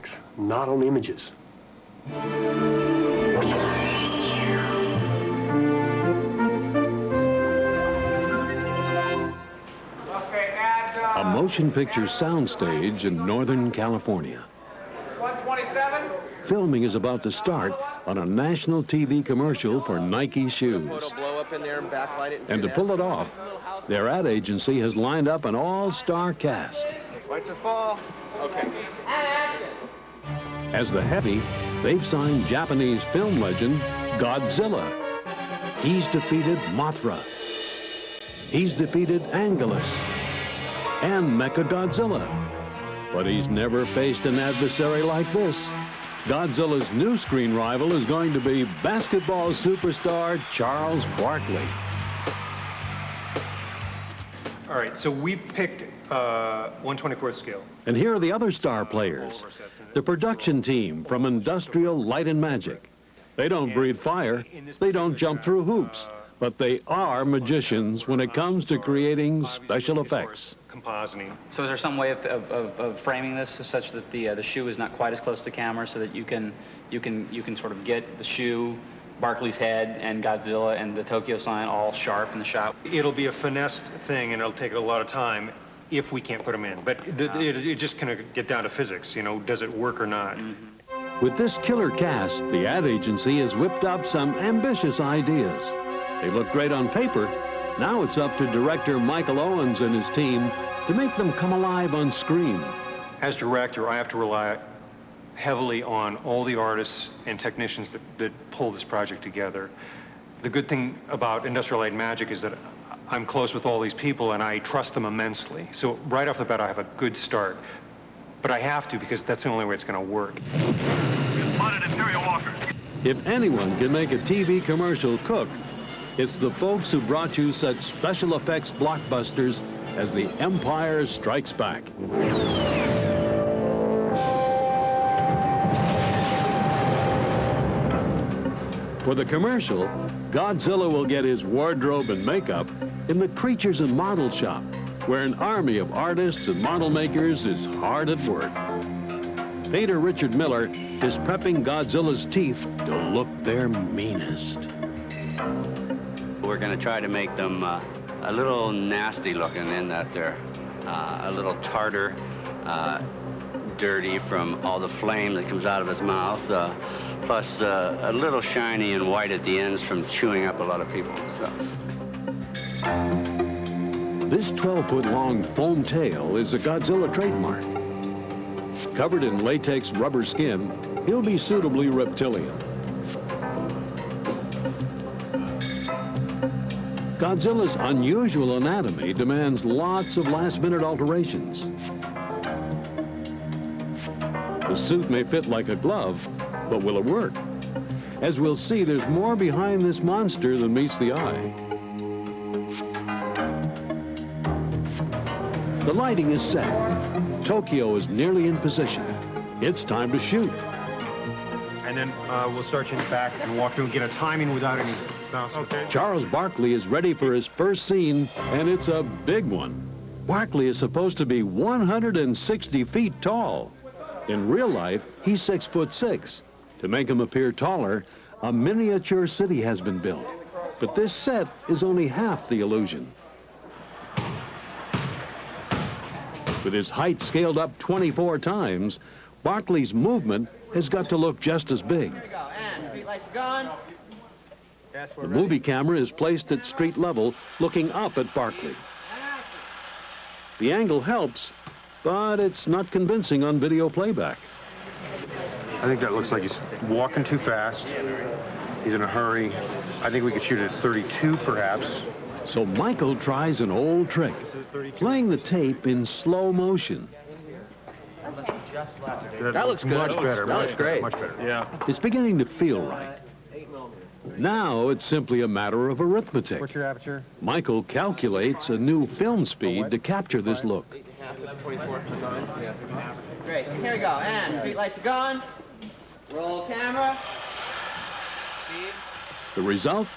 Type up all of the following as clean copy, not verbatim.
graphics, not on images. A motion picture soundstage in Northern California. 127. Filming is about to start on a national TV commercial for Nike shoes. And to pull it off, their ad agency has lined up an all-star cast. Lights are full. Okay. As the heavy, they've signed Japanese film legend Godzilla. He's defeated Mothra. He's defeated Anguirus and Mechagodzilla. But he's never faced an adversary like this. Godzilla's new screen rival is going to be basketball superstar Charles Barkley. All right, so we picked 1/24th scale. And here are the other star players. The production team from Industrial Light and Magic. They don't breathe fire, they don't jump through hoops, but they are magicians when it comes to creating special effects. Compositing. So is there some way of framing this such that the shoe is not quite as close to the camera, so that you can sort of get the shoe, Barkley's head, and Godzilla and the Tokyo sign all sharp in the shot? It'll be a finessed thing, and it'll take a lot of time if we can't put them in. But it just kind of get down to physics, you know, does it work or not? Mm-hmm. With this killer cast, the ad agency has whipped up some ambitious ideas. They look great on paper. Now it's up to director Michael Owens and his team to make them come alive on screen. As director, I have to rely heavily on all the artists and technicians that pull this project together. The good thing about Industrial Light and Magic is that I'm close with all these people and I trust them immensely. So right off the bat, I have a good start. But I have to, because that's the only way it's going to work. Spotted Imperial Walker. If anyone can make a TV commercial cook, it's the folks who brought you such special effects blockbusters as The Empire Strikes Back. For the commercial, Godzilla will get his wardrobe and makeup in the Creatures and Model Shop, where an army of artists and model makers is hard at work. Painter Richard Miller is prepping Godzilla's teeth to look their meanest. We're going to try to make them a little nasty looking, in that they're a little tartar, dirty from all the flame that comes out of his mouth, plus a little shiny and white at the ends from chewing up a lot of people. So. This 12-foot-long foam tail is a Godzilla trademark. Covered in latex rubber skin, he'll be suitably reptilian. Godzilla's unusual anatomy demands lots of last-minute alterations. The suit may fit like a glove, but will it work? As we'll see, there's more behind this monster than meets the eye. The lighting is set. Tokyo is nearly in position. It's time to shoot. And then we'll start you back and walk through and get a timing without any bounce. Okay. Charles Barkley is ready for his first scene, and it's a big one. Barkley is supposed to be 160 feet tall. In real life, he's 6'6". To make him appear taller, a miniature city has been built. But this set is only half the illusion. With his height scaled up 24 times, Barkley's movement has got to look just as big. Here we go, and street lights are gone. Yes, The movie camera is placed at street level, looking up at Barkley. The angle helps, but it's not convincing on video playback. I think that looks like he's walking too fast. He's in a hurry. I think we could shoot it at 32, perhaps. So Michael tries an old trick, playing the tape in slow motion. That looks good. Much better. That looks great. Much better. Yeah. It's beginning to feel right. Now it's simply a matter of arithmetic. What's your aperture? Michael calculates a new film speed to capture this look. Great. Here we go, and street lights are gone. Roll camera. The result?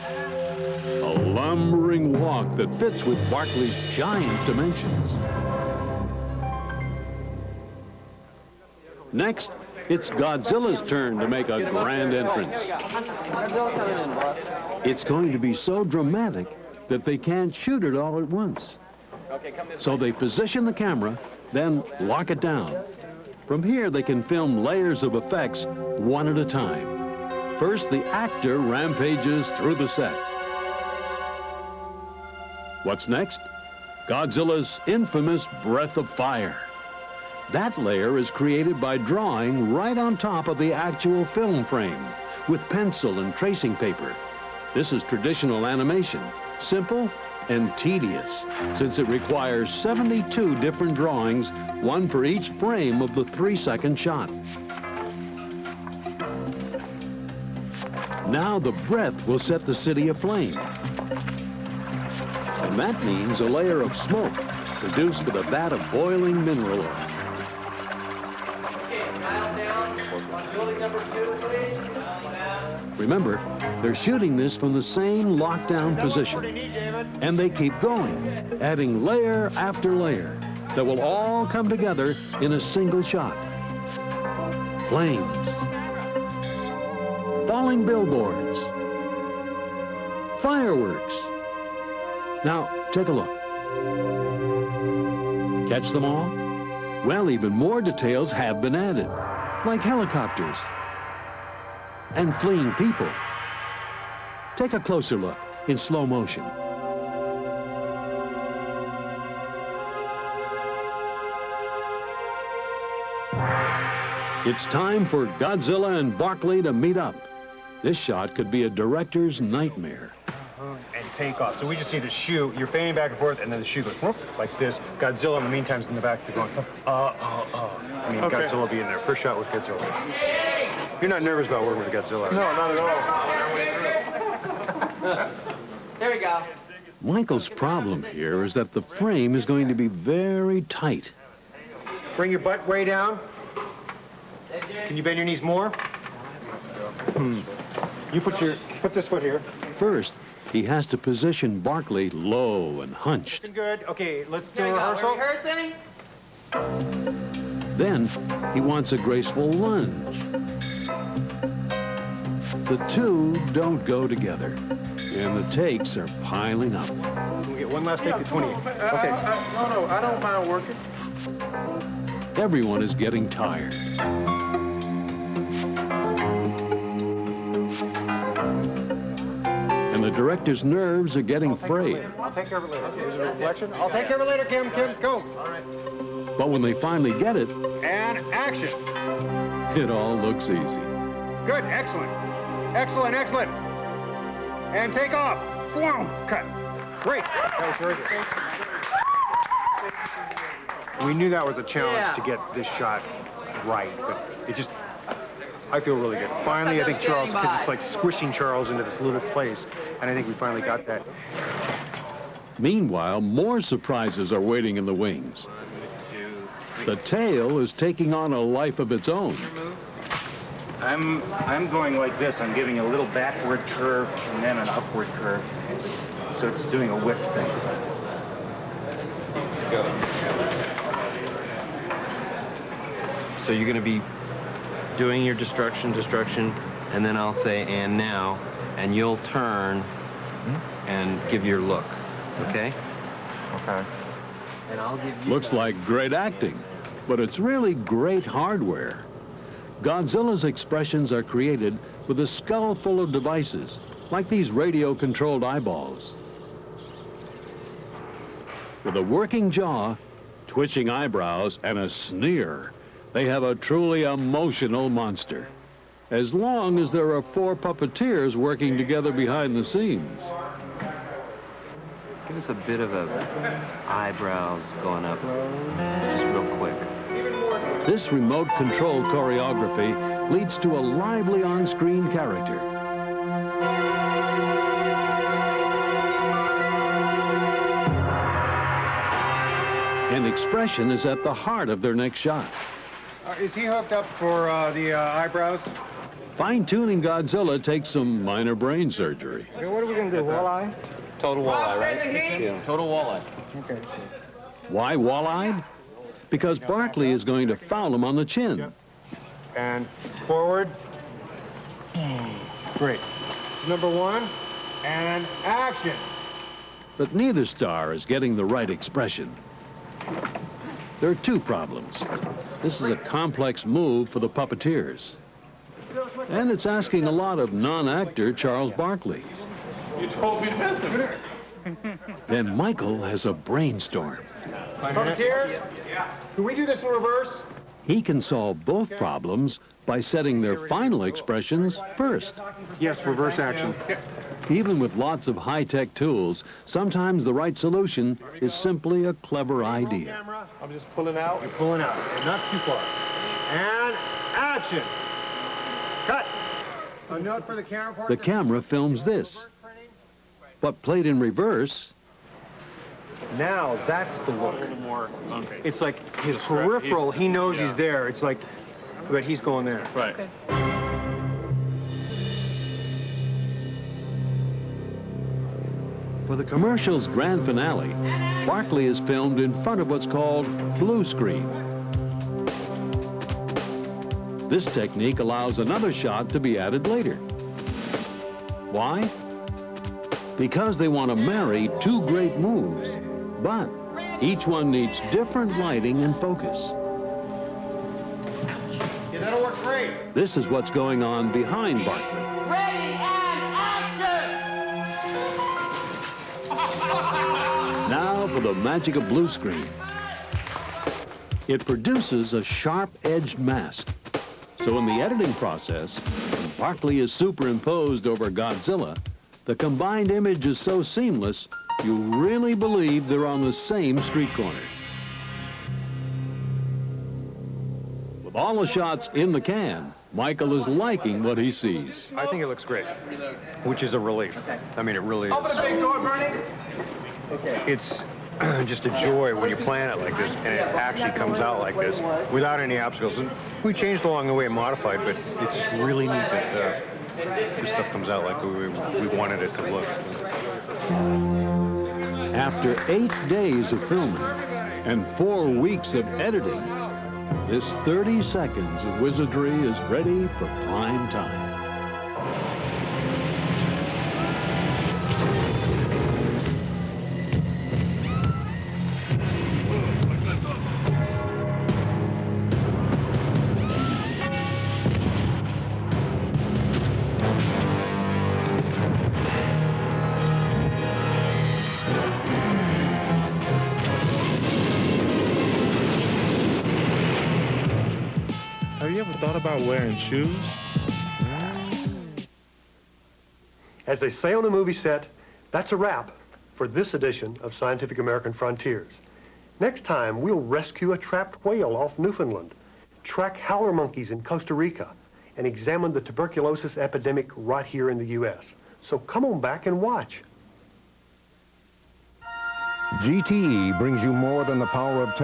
A lumbering walk that fits with Barkley's giant dimensions. Next, it's Godzilla's turn to make a grand entrance. Here we go. Godzilla coming in, boss. It's going to be so dramatic that they can't shoot it all at once. Okay, come this So they position the camera, then lock it down. From here, they can film layers of effects one at a time. First, the actor rampages through the set. What's next? Godzilla's infamous breath of fire. That layer is created by drawing right on top of the actual film frame with pencil and tracing paper. This is traditional animation, simple and tedious, since it requires 72 different drawings, one for each frame of the 3-second shot. Now the breath will set the city aflame. And that means a layer of smoke produced with a vat of boiling mineral oil. Remember, they're shooting this from the same lockdown position. And they keep going, adding layer after layer that will all come together in a single shot. Flames. Falling billboards. Fireworks. Now, take a look. Catch them all? Well, even more details have been added, like helicopters and fleeing people. Take a closer look in slow motion. It's time for Godzilla and Barkley to meet up. This shot could be a director's nightmare. And take off. So we just see the shoe. You're fanning back and forth, and then the shoe goes whoop, like this. Godzilla, in the meantime, is in the back. They're going, I mean, okay. Godzilla will be in there. First shot was Godzilla. You're not nervous about working with Godzilla? No, not at all. Here we go. Michael's problem here is that the frame is going to be very tight. Bring your butt way down. Can you bend your knees more? You put this foot here. First, he has to position Barkley low and hunched. Looking good. Okay, let's do Here a we go. rehearsal. We're rehearsing. Then, he wants a graceful lunge. The two don't go together, and the takes are piling up. We'll get one last take at 20. Okay. No, I don't mind working. Everyone is getting tired. And the director's nerves are getting frayed. I'll take care of it later. Here's a reflection. I'll take care of it later, Kim. Go. All right. But when they finally get it, And action. it all looks easy. Good. Excellent. Excellent. Excellent. And take off. Boom. Cut. Great. That was very good. We knew that was a challenge to get this shot right, but it just, I feel really good. Finally, I think Charles, because it's like squishing Charles into this little place, and I think we finally got that. Meanwhile, more surprises are waiting in the wings. The tail is taking on a life of its own. I'm going like this. I'm giving a little backward curve and then an upward curve. So it's doing a whip thing. So you're going to be doing your destruction, and then I'll say, and now, and you'll turn and give your look, okay? Okay. And I'll give you... Looks like great acting, but it's really great hardware. Godzilla's expressions are created with a skull full of devices, like these radio-controlled eyeballs. With a working jaw, twitching eyebrows, and a sneer, they have a truly emotional monster. As long as there are 4 puppeteers working together behind the scenes. Give us a bit of a eyebrows going up, just real quick. This remote-controlled choreography leads to a lively on-screen character. And expression is at the heart of their next shot. Is he hooked up for the eyebrows? Fine-tuning Godzilla takes some minor brain surgery. Okay, what are we going to do, walleye? Total walleye, right? Yeah. Total walleye. Okay. Why wall-eyed? Because Barkley is going to foul him on the chin. And forward. Great. Number one, and action. But neither star is getting the right expression. There are two problems. This is a complex move for the puppeteers. And it's asking a lot of non-actor Charles Barkley. You told me to. Then Michael has a brainstorm. Puppeteers? Can we do this in reverse? He can solve both problems by setting their final expressions first. Yes, reverse action. Even with lots of high-tech tools, sometimes the right solution is simply a clever idea. I'm just pulling out. You're pulling out. Not too far. And action. Cut. A note for the camera partner. The camera films this, but played in reverse, Now that's the look. It's like his peripheral, he knows he's there. It's like, but he's going there. Right. for the commercial's grand finale, Barkley is filmed in front of what's called blue screen. This technique allows another shot to be added later. Why? Because they want to marry two great moves, but each one needs different lighting and focus. Yeah, that'll work great. This is what's going on behind Barkley. Ready and action! Now for the magic of blue screen. It produces a sharp-edged mask. So in the editing process, when Barkley is superimposed over Godzilla, the combined image is so seamless, you really believe they're on the same street corner. With all the shots in the can, Michael is liking what he sees. I think it looks great, which is a relief. I mean, it really is. Open the big door, Bernie. It's just a joy when you plan it like this and it actually comes out like this without any obstacles. And we changed along the way and modified, but it's really neat that this stuff comes out like we wanted it to look. After 8 days of filming and 4 weeks of editing, this 30 seconds of wizardry is ready for prime time. Have you ever thought about wearing shoes? As they say on a movie set, that's a wrap for this edition of Scientific American Frontiers. Next time, we'll rescue a trapped whale off Newfoundland, track howler monkeys in Costa Rica, and examine the tuberculosis epidemic right here in the U.S. So come on back and watch. GTE brings you more than the power of